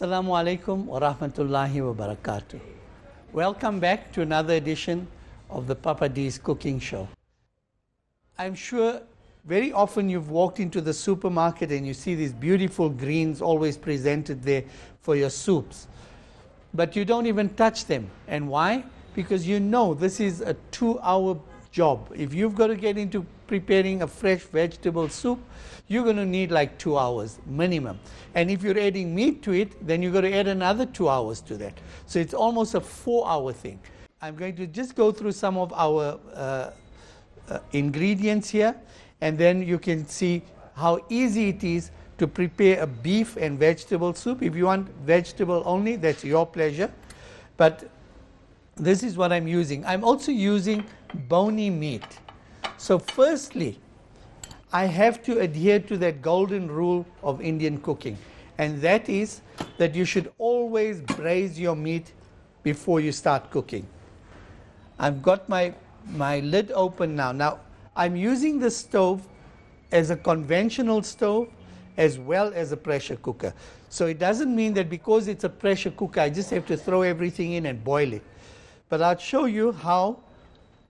Assalamu alaikum wa rahmatullahi wa barakatuh. Welcome back to another edition of the Papa D's Cooking Show. I'm sure very often you've walked into the supermarket and you see these beautiful greens always presented there for your soups. But you don't even touch them. And why? Because you know this is a 2-hour job. If you've got to get into preparing a fresh vegetable soup, you're going to need like 2 hours minimum. And if you're adding meat to it, then you've got to add another 2 hours to that. So it's almost a 4-hour thing. I'm going to just go through some of our ingredients here, and then you can see how easy it is to prepare a beef and vegetable soup. If you want vegetable only, that's your pleasure. But this is what I'm using. I'm also using bony meat. So firstly, I have to adhere to that golden rule of Indian cooking, and that is that you should always braise your meat before you start cooking. I've got my lid open now. Now, I'm using the stove as a conventional stove as well as a pressure cooker. So it doesn't mean that because it's a pressure cooker, I just have to throw everything in and boil it. But I'll show you how,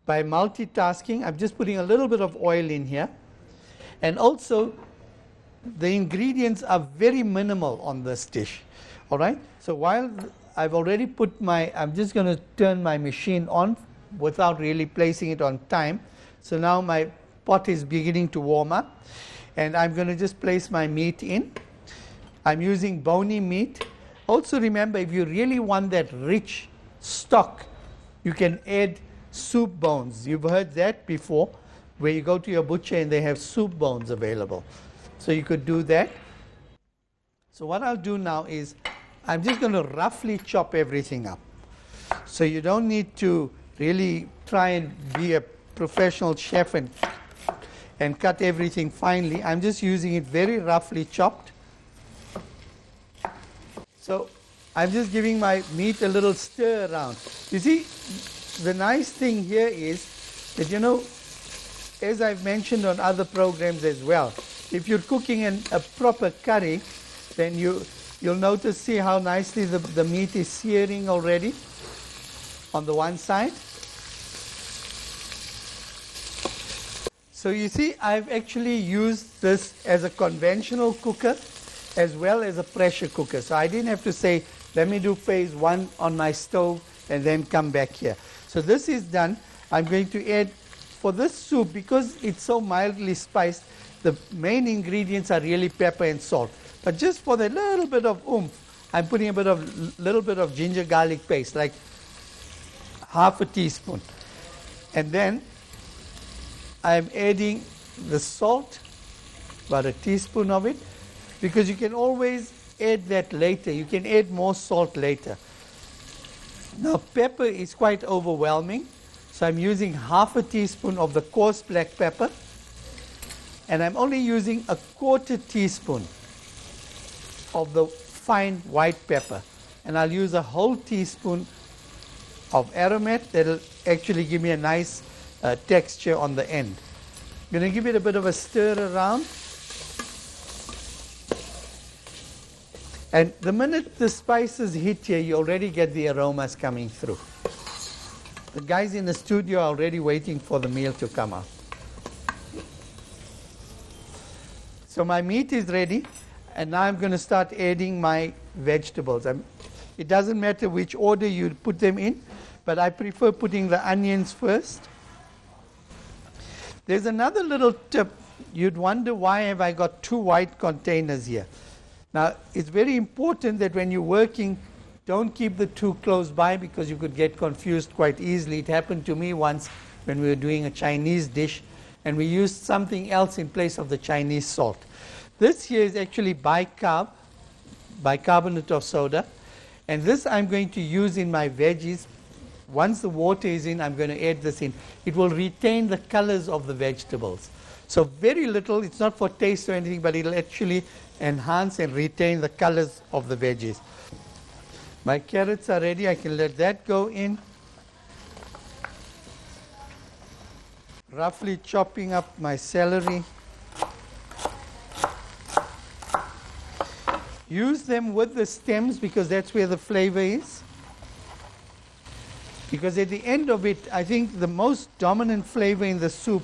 by multitasking, I'm just putting a little bit of oil in here. And also, the ingredients are very minimal on this dish. All right? So while I've already put I'm just going to turn my machine on without really placing it on time. So now my pot is beginning to warm up. And I'm going to just place my meat in. I'm using bony meat. Also remember, if you really want that rich stock, you can add soup bones. You've heard that before, where you go to your butcher and they have soup bones available. So you could do that. So what I'll do now is I'm just going to roughly chop everything up. So you don't need to really try and be a professional chef and cut everything finely. I'm just using it very roughly chopped. So I'm just giving my meat a little stir around. You see, the nice thing here is that, you know, as I've mentioned on other programs as well, if you're cooking a proper curry, then you'll notice, see how nicely the meat is searing already on the one side. So you see, I've actually used this as a conventional cooker as well as a pressure cooker. So I didn't have to say, let me do phase 1 on my stove and then come back here. So this is done. I'm going to add, for this soup, because it's so mildly spiced, the main ingredients are really pepper and salt. But just for the little bit of oomph, I'm putting a little bit of ginger garlic paste, like half a teaspoon. And then I'm adding the salt, about a teaspoon of it, because you can always add that later. You can add more salt later. Now, pepper is quite overwhelming, so I'm using half a teaspoon of the coarse black pepper, and I'm only using a quarter teaspoon of the fine white pepper, and I'll use a whole teaspoon of aromat. That'll actually give me a nice texture on the end. I'm going to give it a bit of a stir around. And the minute the spices hit here, you already get the aromas coming through. The guys in the studio are already waiting for the meal to come out. So my meat is ready, and now I'm going to start adding my vegetables. It doesn't matter which order you put them in, but I prefer putting the onions first. There's another little tip. You'd wonder, why have I got 2 white containers here? Now, it's very important that when you're working, don't keep the 2 close by, because you could get confused quite easily. It happened to me once when we were doing a Chinese dish, and we used something else in place of the Chinese salt. This here is actually bicarbonate of soda, and this I'm going to use in my veggies. Once the water is in, I'm going to add this in. It will retain the colors of the vegetables. So very little, it's not for taste or anything, but it'll actually enhance and retain the colors of the veggies. My carrots are ready. I can let that go in. Roughly chopping up my celery. Use them with the stems because that's where the flavor is. Because at the end of it, I think the most dominant flavor in the soup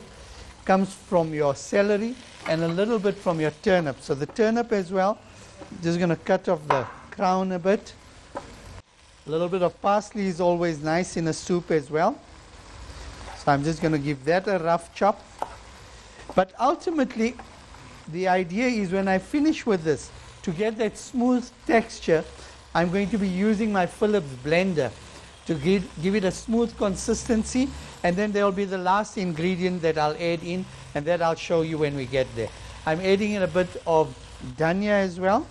comes from your celery and a little bit from your turnip. So the turnip as well, just going to cut off the crown a bit. A little bit of parsley is always nice in a soup as well. So I'm just going to give that a rough chop. But ultimately, the idea is when I finish with this, to get that smooth texture, I'm going to be using my Phillips blender to give it a smooth consistency, and then there will be the last ingredient that I'll add in, and that I'll show you when we get there. I'm adding in a bit of dhania as well.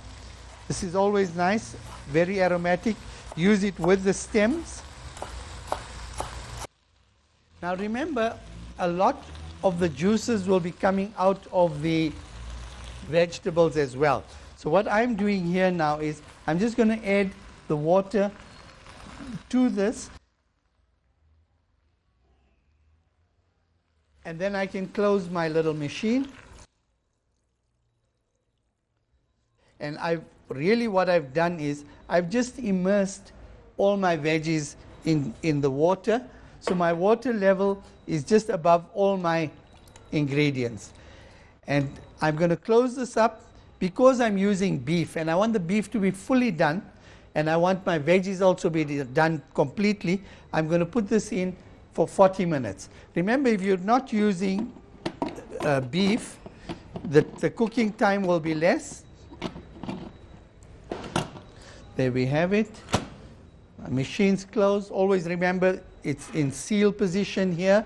This is always nice, very aromatic. Use it with the stems. Now remember, a lot of the juices will be coming out of the vegetables as well. So what I'm doing here now is I'm just going to add the water to this, and then I can close my little machine. And what I've done is I've just immersed all my veggies in the water. So my water level is just above all my ingredients. And I'm going to close this up because I'm using beef, and I want the beef to be fully done, and I want my veggies also to be done completely. I'm going to put this in for 40 minutes. Remember, if you're not using beef, the cooking time will be less. There we have it. My machine's closed. Always remember it's in seal position here.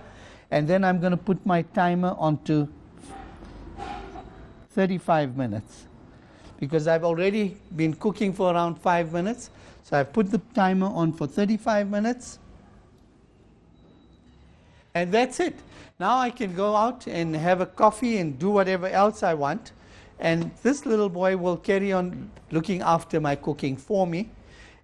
And then I'm going to put my timer onto 35 minutes. Because I've already been cooking for around 5 minutes. So I've put the timer on for 35 minutes. And that's it. Now I can go out and have a coffee and do whatever else I want. And this little boy will carry on looking after my cooking for me.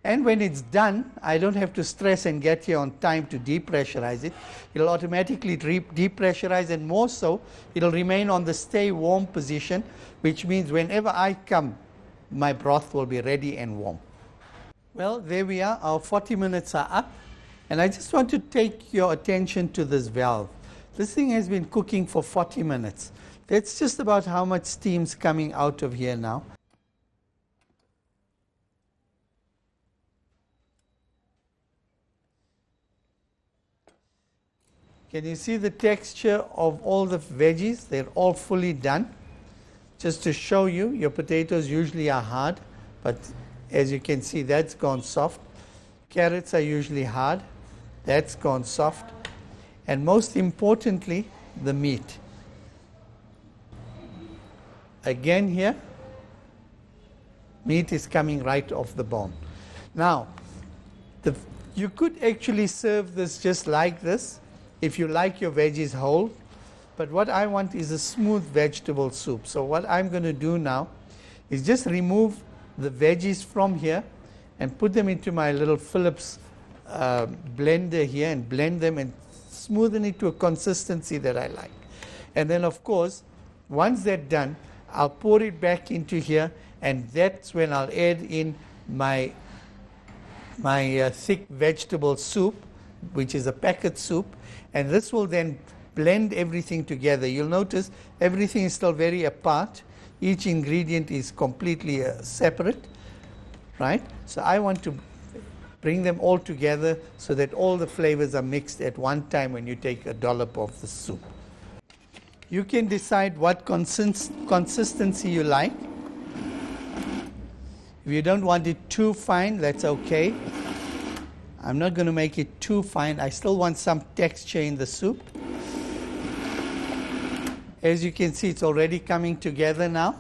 And when it's done, I don't have to stress and get here on time to depressurize it. It'll automatically depressurize, and more so, it'll remain on the stay warm position, which means whenever I come, my broth will be ready and warm. Well, there we are. Our 40 minutes are up. And I just want to take your attention to this valve. This thing has been cooking for 40 minutes. That's just about how much steam's coming out of here now. Can you see the texture of all the veggies? They're all fully done. Just to show you, your potatoes usually are hard, but as you can see, that's gone soft. Carrots are usually hard. That's gone soft. And most importantly, the meat. Again here, meat is coming right off the bone. Now, you could actually serve this just like this if you like your veggies whole. But what I want is a smooth vegetable soup. So what I'm going to do now is just remove the veggies from here and put them into my little Phillips blender here and blend them and smoothen it to a consistency that I like. And then of course, once that's done, I'll pour it back into here, and that's when I'll add in my thick vegetable soup, which is a packet soup, and this will then blend everything together. You'll notice everything is still very apart. Each ingredient is completely separate, right? So I want to bring them all together so that all the flavors are mixed at one time when you take a dollop of the soup. You can decide what consistency you like. If you don't want it too fine, that's okay. I'm not going to make it too fine. I still want some texture in the soup. As you can see, it's already coming together now.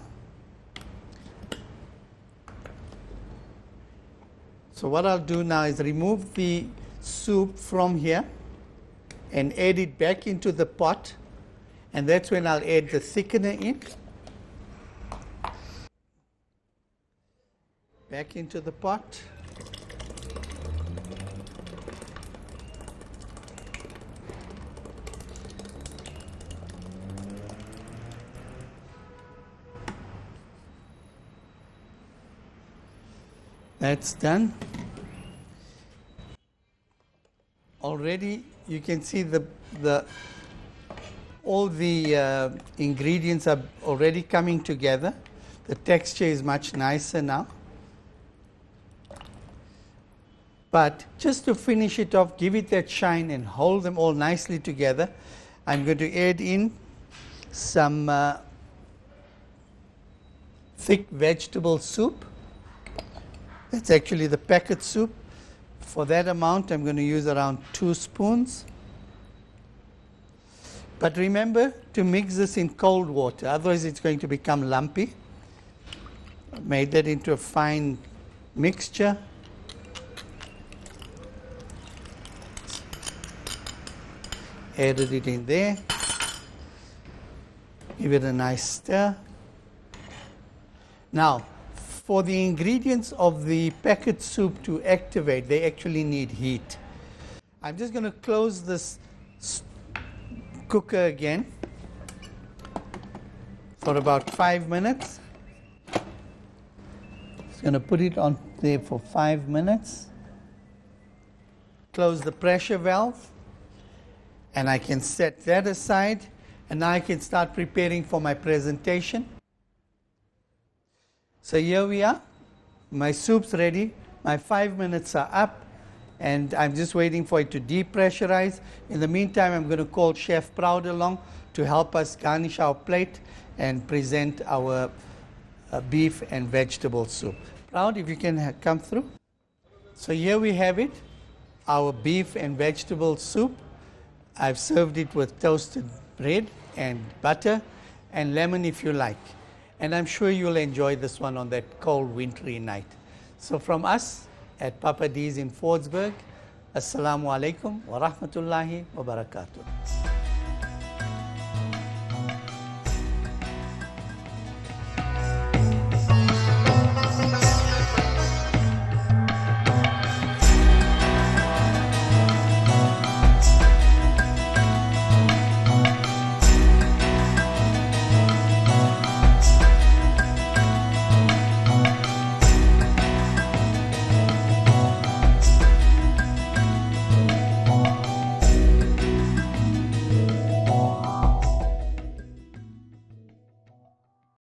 So what I'll do now is remove the soup from here and add it back into the pot. And that's when I'll add the thickener in. Back into the pot. That's done. Already you can see all the ingredients are already coming together. The texture is much nicer now. But just to finish it off, give it that shine and hold them all nicely together, I'm going to add in some thick vegetable soup. That's actually the packet soup. For that amount, I'm going to use around 2 spoons. But remember to mix this in cold water, otherwise it's going to become lumpy. I made that into a fine mixture. Added it in there. Give it a nice stir. Now, for the ingredients of the packet soup to activate, they actually need heat. I'm just going to close this cooker again for about 5 minutes. Just going to put it on there for 5 minutes. Close the pressure valve, and I can set that aside, and now I can start preparing for my presentation. So here we are. My soup's ready. My 5 minutes are up, and I'm just waiting for it to depressurize. In the meantime, I'm going to call Chef Proud along to help us garnish our plate and present our beef and vegetable soup. Proud, if you can come through. So here we have it, our beef and vegetable soup. I've served it with toasted bread and butter and lemon if you like. And I'm sure you'll enjoy this one on that cold wintry night. So from us at Papa D's in Fordsburg, Assalamu alaikum wa rahmatullahi wa barakatuh.